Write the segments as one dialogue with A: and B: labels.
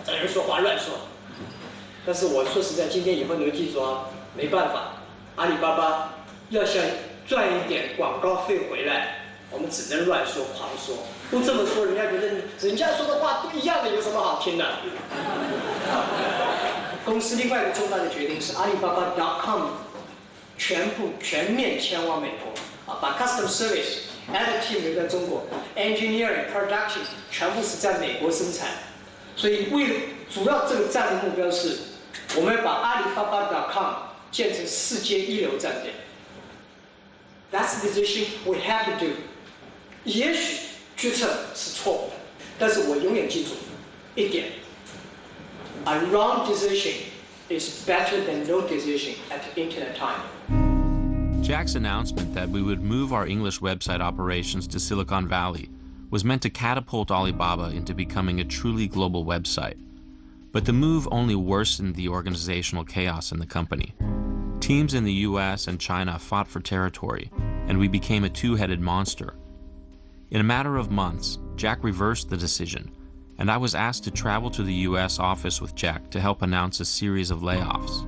A: 有人说话乱说。但是我说实在，今天以后你们记住啊，没办法，阿里巴巴要想赚一点广告费回来，我们只能乱说、狂说。都这么说，人家觉得人家说的话都一样的，有什么好听的？公司另外一个重大的决定是阿里巴巴 .com 全面迁往美国啊，把 custom service、additive 留在中国 ，engineering、production 全部是在美国生产。所以主要这个战略目标是，我们要把阿里巴巴 .com 建成世界一流站点。That's the decision we have to do。也许决策是错误的，但是我永远记住一点。A wrong decision is better than no decision at the internet time.
B: Jack's announcement that we would move our English website operations to Silicon Valley was meant to catapult Alibaba into becoming a truly global website. But the move only worsened the organizational chaos in the company. Teams in the US and China fought for territory, and we became a two-headed monster. In a matter of months, Jack reversed the decision, and I was asked to travel to the US office with Jack to help announce a series of layoffs.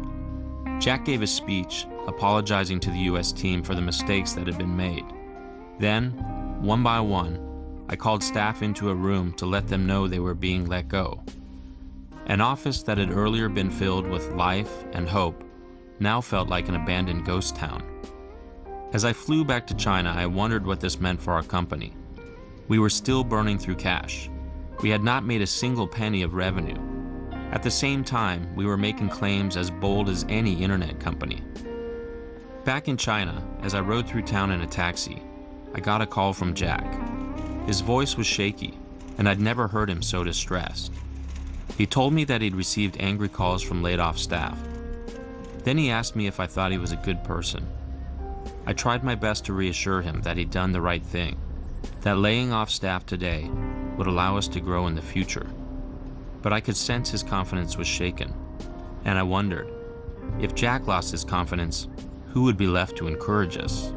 B: Jack gave a speech apologizing to the US team for the mistakes that had been made. Then, one by one, I called staff into a room to let them know they were being let go. An office that had earlier been filled with life and hope now felt like an abandoned ghost town. As I flew back to China, I wondered what this meant for our company. We were still burning through cash. We had not made a single penny of revenue. At the same time, we were making claims as bold as any internet company. Back in China, as I rode through town in a taxi, I got a call from Jack. His voice was shaky, and I'd never heard him so distressed. He told me that he'd received angry calls from laid-off staff. Then he asked me if I thought he was a good person. I tried my best to reassure him that he'd done the right thing, that laying off staff today would allow us to grow in the future. But I could sense his confidence was shaken, and I wondered, if Jack lost his confidence, who would be left to encourage us?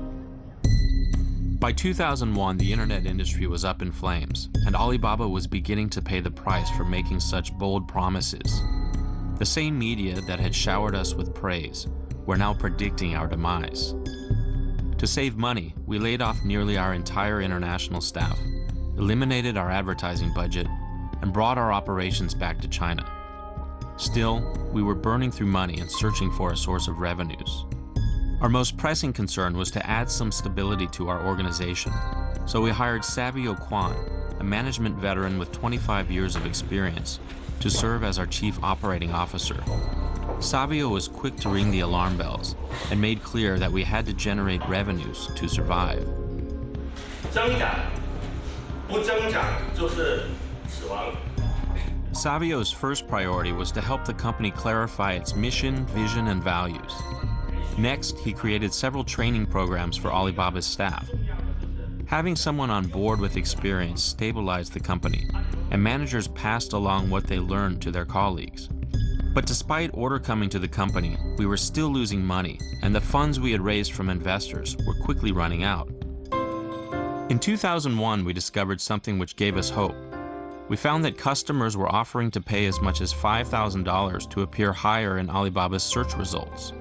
B: By 2001, the internet industry was up in flames, and Alibaba was beginning to pay the price for making such bold promises. The same media that had showered us with praise were now predicting our demise. To save money, we laid off nearly our entire international staff, eliminated our advertising budget, and brought our operations back to China. Still, we were burning through money and searching for a source of revenues. Our most pressing concern was to add some stability to our organization, so we hired Savio Kwan, a management veteran with 25 years of experience, to serve as our chief operating officer. Savio was quick to ring the alarm bells and made clear that we had to generate revenues to survive.
C: 增长，不增长就是死亡。
B: Savio's first priority was to help the company clarify its mission, vision, and values. Next, he created several training programs for Alibaba's staff. Having someone on board with experience stabilized the company, and managers passed along what they learned to their colleagues. But despite order coming to the company, we were still losing money, and the funds we had raised from investors were quickly running out. In 2001, we discovered something which gave us hope. We found that customers were offering to pay as much as $5,000 to appear higher in Alibaba's search results.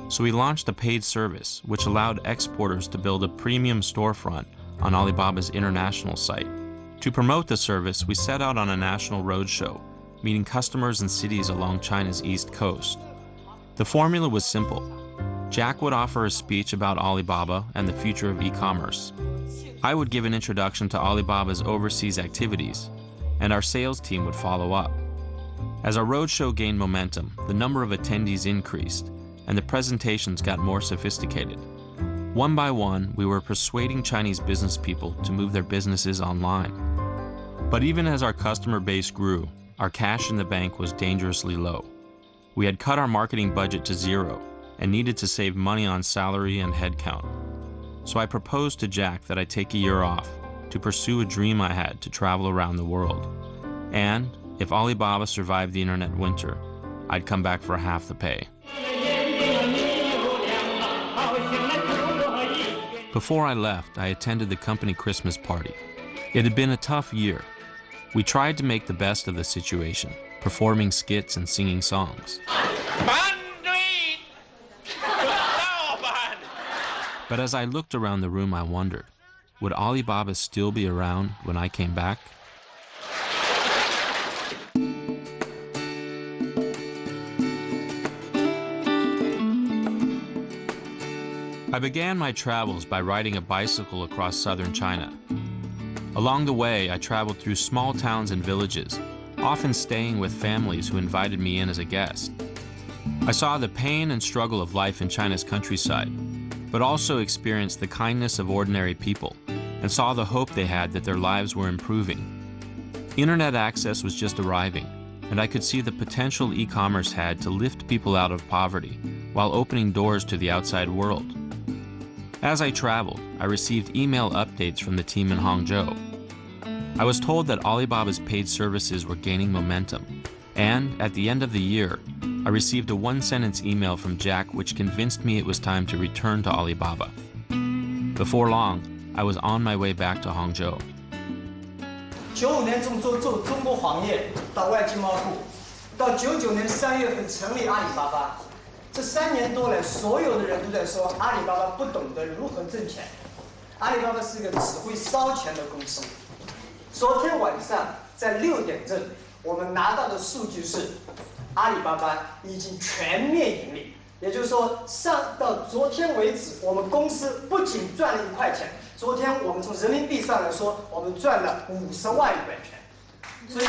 B: So we launched a paid service which allowed exporters to build a premium storefront on Alibaba's international site. To promote the service, we set out on a national roadshow, meeting customers in cities along China's east coast. The formula was simple. Jack would offer a speech about Alibaba and the future of e-commerce. I would give an introduction to Alibaba's overseas activities, and our sales team would follow up. As our roadshow gained momentum, the number of attendees increased, and the presentations got more sophisticated. One by one, we were persuading Chinese business people to move their businesses online. But even as our customer base grew, our cash in the bank was dangerously low. We had cut our marketing budget to zero and needed to save money on salary and headcount. So I proposed to Jack that I take a year off to pursue a dream I had to travel around the world. And if Alibaba survived the internet winter, I'd come back for half the pay. Before I left, I attended the company Christmas party. It had been a tough year. We tried to make the best of the situation, performing skits and singing songs. But as I looked around the room, I wondered, would Alibaba still be around when I came back? I began my travels by riding a bicycle across southern China. Along the way, I traveled through small towns and villages, often staying with families who invited me in as a guest. I saw the pain and struggle of life in China's countryside, but also experienced the kindness of ordinary people and saw the hope they had that their lives were improving. Internet access was just arriving, and I could see the potential e-commerce had to lift people out of poverty while opening doors to the outside world. As I traveled, I received email updates from the team in Hangzhou. I was told that Alibaba's paid services were gaining momentum, and at the end of the year, I received a one-sentence email from Jack which convinced me it was time to return to Alibaba. Before long, I was on my way back to Hangzhou.
A: 95年做中国黄页到外经贸部，到99年3月份成立阿里巴巴。这3年多来，所有的人都在说阿里巴巴不懂得如何挣钱。阿里巴巴是个只会烧钱的公司。昨天晚上在6点正，我们拿到的数据是，阿里巴巴已经全面盈利。也就是说，到昨天为止，我们公司不仅赚了1块钱，昨天我们从人民币上来说，我们赚了50万元钱。所以。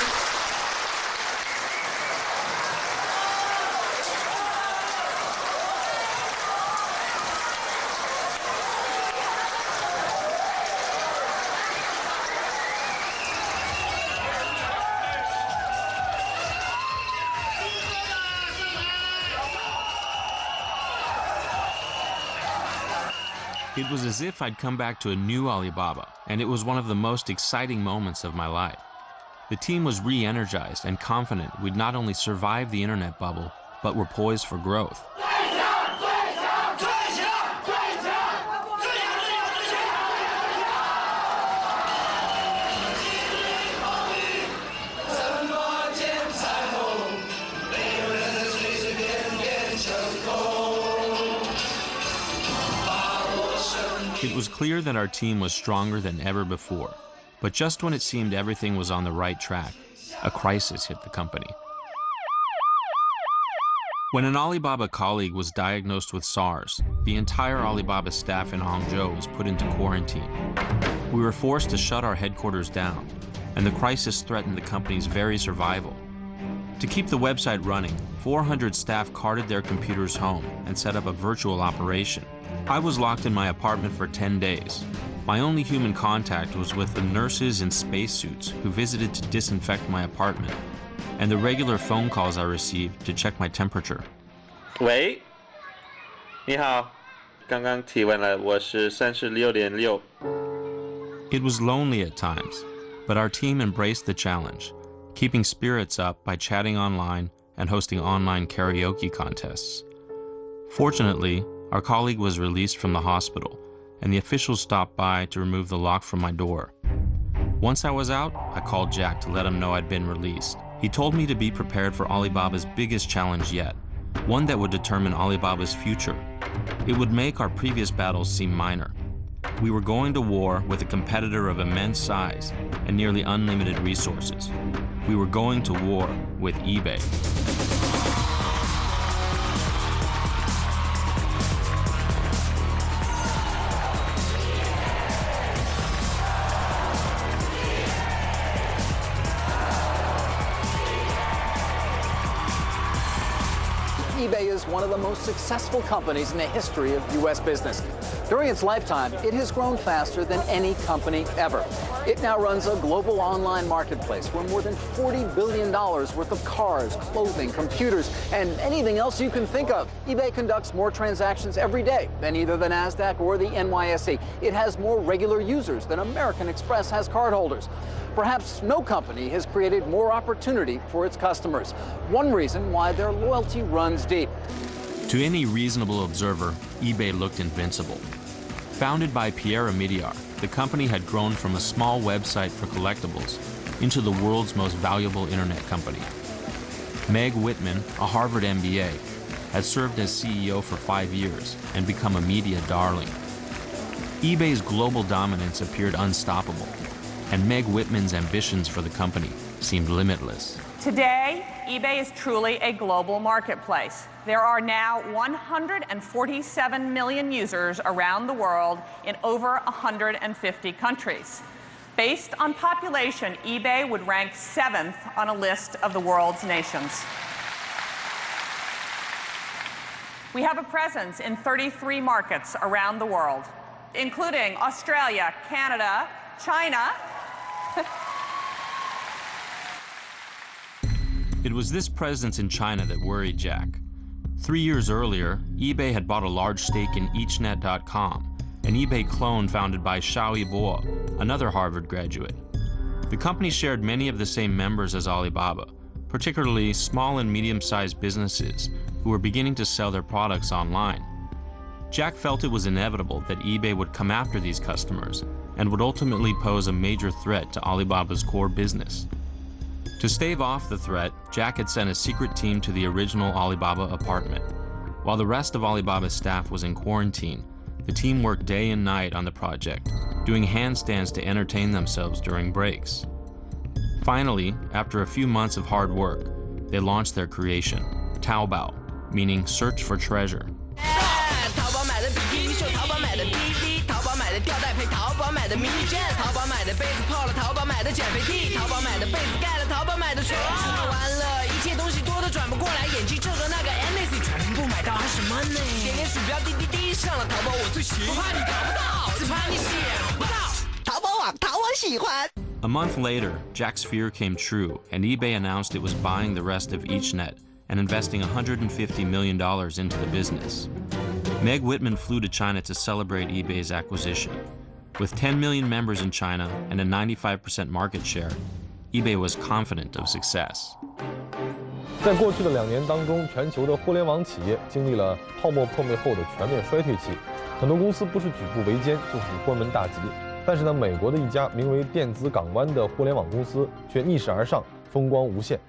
B: It was as if I'd come back to a new Alibaba, and it was one of the most exciting moments of my life. The team was re-energized and confident we'd not only survived the internet bubble, but were poised for growth. It was clear that our team was stronger than ever before, but just when it seemed everything was on the right track, a crisis hit the company. When an Alibaba colleague was diagnosed with SARS, the entire Alibaba staff in Hangzhou was put into quarantine. We were forced to shut our headquarters down, and the crisis threatened the company's very survival. To keep the website running, 400 staff carted their computers home and set up a virtual operation. I was locked in my apartment for 10 days. My only human contact was with the nurses in spacesuits who visited to disinfect my apartment, and the regular phone calls I received to check my temperature.
D: 喂，你好，刚刚体温了，我是36.6。
B: It was lonely at times, but our team embraced the challenge, keeping spirits up by chatting online and hosting online karaoke contests. Fortunately, our colleague was released from the hospital, and the officials stopped by to remove the lock from my door. Once I was out, I called Jack to let him know I'd been released. He told me to be prepared for Alibaba's biggest challenge yet, one that would determine Alibaba's future. It would make our previous battles seem minor. We were going to war with a competitor of immense size and nearly unlimited resources. We were going to war with eBay.
E: eBay is one of the most successful companies in the history of U.S. business. During its lifetime, it has grown faster than any company ever. It now runs a global online marketplace where more than $40 billion worth of cars, clothing, computers, and anything else you can think of. eBay conducts more transactions every day than either the NASDAQ or the NYSE. It has more regular users than American Express has cardholders. Perhaps no company has created more opportunity for its customers. One reason why their loyalty runs deep.
B: To any reasonable observer, eBay looked invincible. Founded by Pierre Omidyar, the company had grown from a small website for collectibles into the world's most valuable internet company. Meg Whitman, a Harvard MBA, had served as CEO for 5 years and become a media darling. eBay's global dominance appeared unstoppable, and Meg Whitman's ambitions for the company seemed limitless.
F: Today, eBay is truly a global marketplace. There are now 147 million users around the world in over 150 countries. Based on population, eBay would rank 7th on a list of the world's nations. We have a presence in 33 markets around the world, including Australia, Canada, China.
B: It was this presence in China that worried Jack. 3 years earlier, eBay had bought a large stake in richest.com, an eBay clone founded by Xiao Yibo, another Harvard graduate. The company shared many of the same members as Alibaba, particularly small and medium-sized businesses who were beginning to sell their products online. Jack felt it was inevitable that eBay would come after these customers and would ultimately pose a major threat to Alibaba's core business. To stave off the threat, Jack had sent a secret team to the original Alibaba apartment. While the rest of Alibaba's staff was in quarantine, the team worked day and night on the project, doing handstands to entertain themselves during breaks. Finally, after a few months of hard work, they launched their creation, Taobao, meaning search for treasure. A month later, Jack's fear came true, and eBay announced it was buying the rest of richest and investing $150 million into the business. Meg Whitman flew to China to celebrate eBay's acquisition. With 10 million members in China and a 95% market share, eBay was confident of success.
G: 在过去的2年当中，全球的互联网企业经历了泡沫破灭后的全面衰退期，很多公司不是举步维艰，就是关门大吉。但是呢，美国的一家名为电子港湾的互联网公司却逆势而上，风光无限。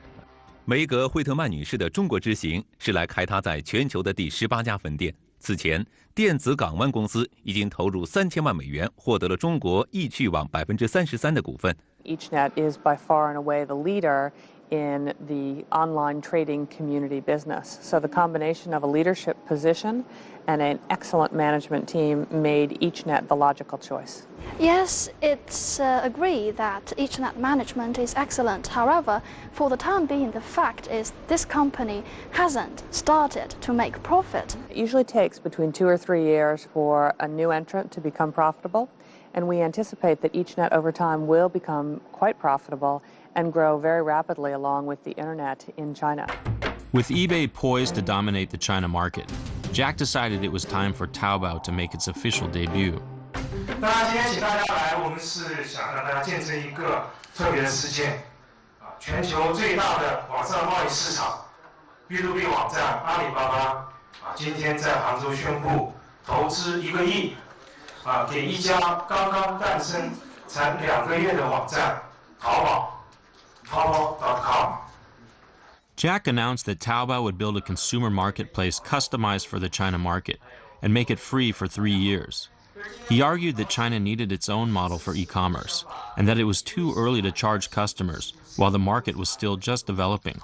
H: 梅格惠特曼女士的中国之行是来开她在全球的第18家分店。此前，电子港湾公司已经投入3000万美元，获得了中国易趣网33%的股份。
F: richest is by far and away the leader in the online trading community business. So the combination of a leadership position and an excellent management team made richest the logical choice.
I: Yes, it's agree that richest management is excellent. However, for the time being, the fact is this company hasn't started to make profit.
F: It usually takes between 2 or 3 years for a new entrant to become profitable, and we anticipate that richest over time will become quite profitable and grow very rapidly along with the internet in China.
B: With eBay poised to dominate the China market, Jack decided it was time for Taobao to make its official debut.
J: 那今天请大家来，我们是想让大家见证一个特别的事件，全球最大的网上贸易市场 B2B 网站阿里巴巴今天在杭州宣布投资1个亿给一家刚刚诞生才2个月的网站淘宝 Taobao.com.
B: Jack announced that Taobao would build a consumer marketplace customized for the China market and make it free for 3 years. He argued that China needed its own model for e-commerce and that it was too early to charge customers while the market was still just developing.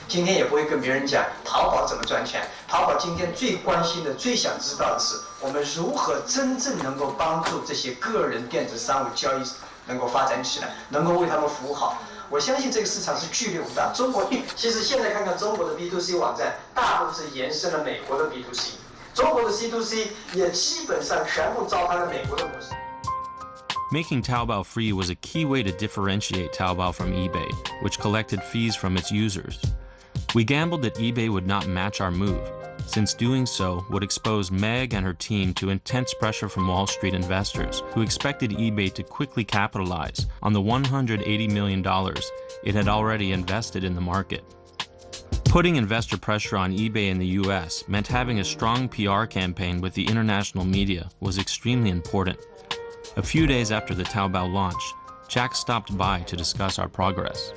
A: 今天也不会跟别人讲淘宝怎么赚钱。淘宝今天最关心的、最想知道的是，我们如何真正能够帮助这些个人电子商务交易能够发展起来，能够为他们服务好。我相信这个市场是巨力无大。中国其实现在看看中国的 B2C 网站，大部分是延伸了美国的 B2C， 中国的 C2C 也基本上全部照搬了美国的模式。
B: Making Taobao free was a key way to differentiate Taobao from eBay, which collected fees from its users. We gambled that eBay would not match our move, since doing so would expose Meg and her team to intense pressure from Wall Street investors who expected eBay to quickly capitalize on the $180 million it had already invested in the market. Putting investor pressure on eBay in the US meant having a strong PR campaign with the international media was extremely important. A few days after the Taobao launch, Jack stopped by to discuss our progress.